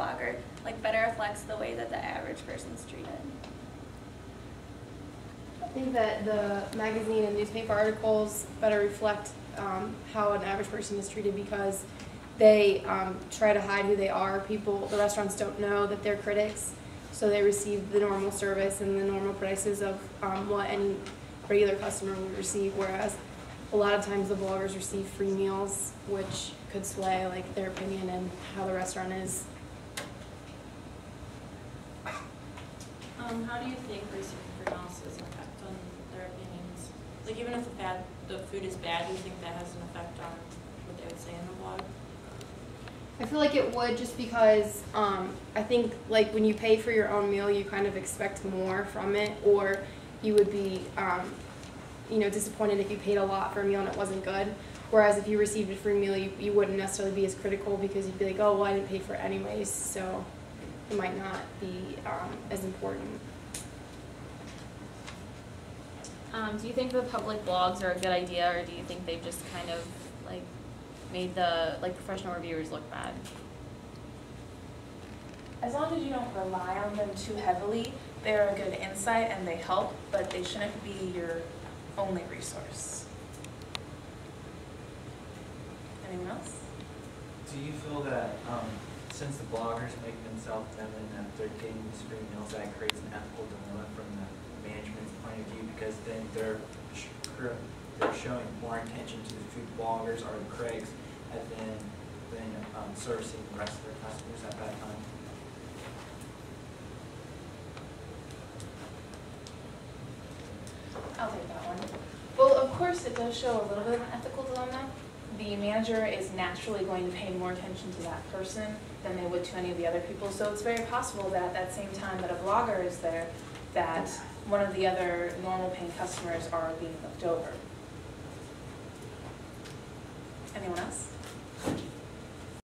blogger like better reflects the way that the average person's treated? I think that the magazine and newspaper articles better reflect how an average person is treated because they try to hide who they are. The restaurants don't know that they're critics, so they receive the normal service and the normal prices of what any regular customer would receive, whereas a lot of times the bloggers receive free meals, which could sway like their opinion and how the restaurant is. How do you think receiving free meals has an effect on their opinions? Like even if the food is bad, do you think that has an effect on what they would say in the blog? I feel like it would, just because I think like when you pay for your own meal, you kind of expect more from it, or you would be disappointed if you paid a lot for a meal and it wasn't good. Whereas if you received a free meal, you wouldn't necessarily be as critical because you'd be like, oh, well, I didn't pay for it anyways, so it might not be as important. Do you think the public blogs are a good idea, or do you think they've just kind of like made the professional reviewers look bad? As long as you don't rely on them too heavily, they're a good insight and they help, but they shouldn't be your only resource. Anyone else? Do you feel that since the bloggers make themselves evident that they're getting these free meals, that creates an ethical dilemma from the management's point of view, because then they're showing more attention to the food bloggers or the critics than servicing the rest of their customers at that time? I'll take that one. Well, of course, it does show a little bit of an ethical dilemma. The manager is naturally going to pay more attention to that person than they would to any of the other people. So it's very possible that at that same time that a blogger is there, that one of the other normal paying customers are being looked over. Anyone else?